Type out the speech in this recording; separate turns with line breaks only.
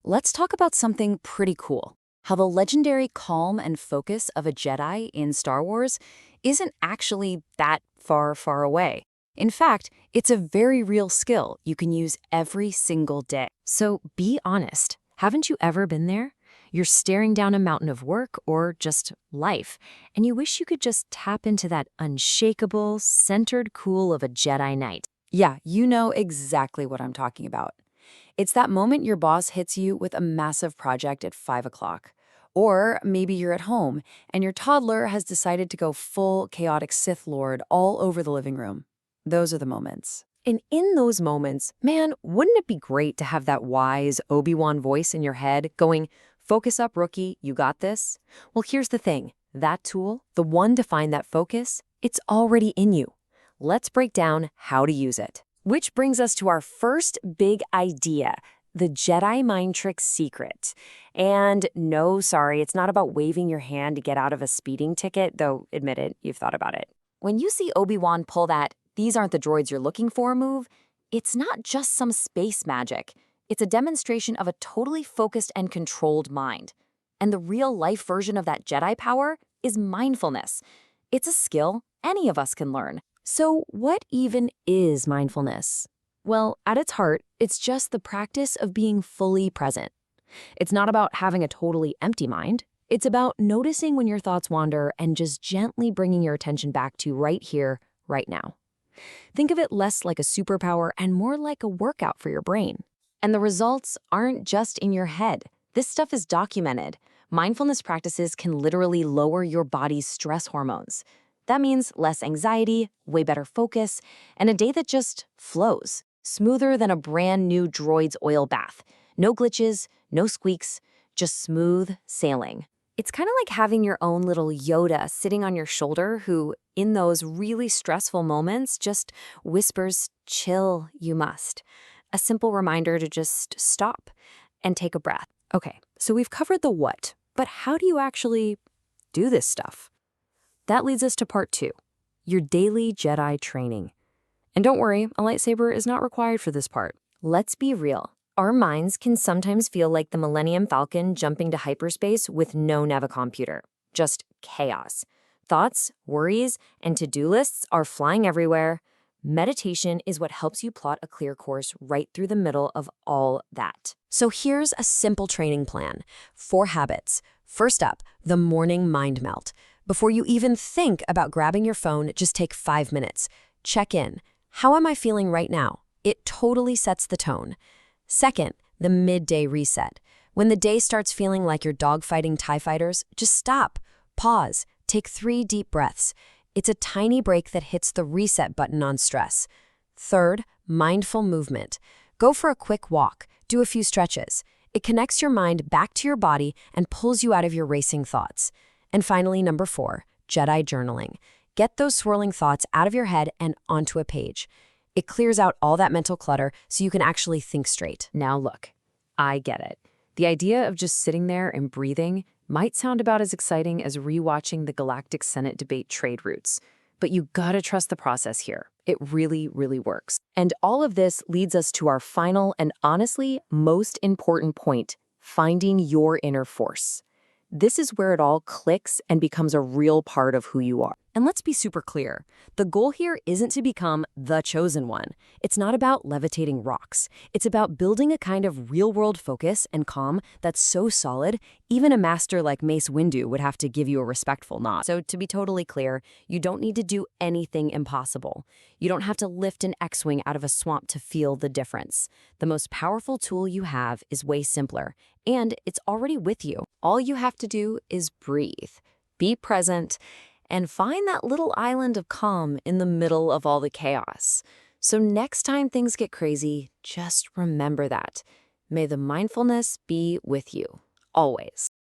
let's talk about something pretty cool. How the legendary calm and focus of a Jedi in Star Wars isn't actually that far, far away. In fact, it's a very real skill you can use every single day. So be honest. Haven't you ever been there? You're staring down a mountain of work or just life, and you wish you could just tap into that unshakable, centered cool of a Jedi Knight. Yeah, you know exactly what I'm talking about. It's that moment your boss hits you with a massive project at 5 o'clock. Or maybe you're at home and your toddler has decided to go full chaotic Sith Lord all over the living room. Those are the moments. And in those moments, man, wouldn't it be great to have that wise Obi-Wan voice in your head going, "Focus up, rookie, you got this"? Well, here's the thing. That tool, the one to find that focus, it's already in you. Let's break down how to use it. Which brings us to our first big idea, the Jedi mind trick secret. And no, sorry, it's not about waving your hand to get out of a speeding ticket, though admit it, you've thought about it. When you see Obi-Wan pull that "these aren't the droids you're looking for" move, it's not just some space magic. It's a demonstration of a totally focused and controlled mind. And the real-life version of that Jedi power is mindfulness. It's a skill any of us can learn. So what even is mindfulness? Well, at its heart, it's just the practice of being fully present. It's not about having a totally empty mind. It's about noticing when your thoughts wander and just gently bringing your attention back to right here, right now. Think of it less like a superpower and more like a workout for your brain. And the results aren't just in your head. This stuff is documented. Mindfulness practices can literally lower your body's stress hormones. That means less anxiety, way better focus, and a day that just flows, smoother than a brand new droid's oil bath. No glitches, no squeaks, just smooth sailing. It's kind of like having your own little Yoda sitting on your shoulder who, in those really stressful moments, just whispers, "Chill, you must." A simple reminder to just stop and take a breath. Okay, so we've covered the what, but how do you actually do this stuff? That leads us to part 2, your daily Jedi training. And don't worry, a lightsaber is not required for this part. Let's be real. Our minds can sometimes feel like the Millennium Falcon jumping to hyperspace with no navicomputer. Just chaos. Thoughts, worries, and to-do lists are flying everywhere. Meditation is what helps you plot a clear course right through the middle of all that. So here's a simple training plan. 4 habits. First up, the morning mind melt. Before you even think about grabbing your phone, just take 5 minutes. Check in. How am I feeling right now? It totally sets the tone. Second, the midday reset. When the day starts feeling like you're dogfighting TIE fighters, just stop, pause, take 3 deep breaths. It's a tiny break that hits the reset button on stress. Third, mindful movement. Go for a quick walk, do a few stretches. It connects your mind back to your body and pulls you out of your racing thoughts. And finally, number 4, Jedi journaling. Get those swirling thoughts out of your head and onto a page. It clears out all that mental clutter so you can actually think straight. Now look, I get it. The idea of just sitting there and breathing might sound about as exciting as rewatching the Galactic Senate debate trade routes. But you gotta trust the process here. It really, really works. And all of this leads us to our final and honestly most important point, finding your inner force. This is where it all clicks and becomes a real part of who you are. And let's be super clear. The goal here isn't to become the chosen one. It's not about levitating rocks. It's about building a kind of real-world focus and calm that's so solid, even a master like Mace Windu would have to give you a respectful nod. So to be totally clear, you don't need to do anything impossible. You don't have to lift an X-wing out of a swamp to feel the difference. The most powerful tool you have is way simpler, and it's already with you. All you have to do is breathe, be present, and find that little island of calm in the middle of all the chaos. So next time things get crazy, just remember that. May the mindfulness be with you, always.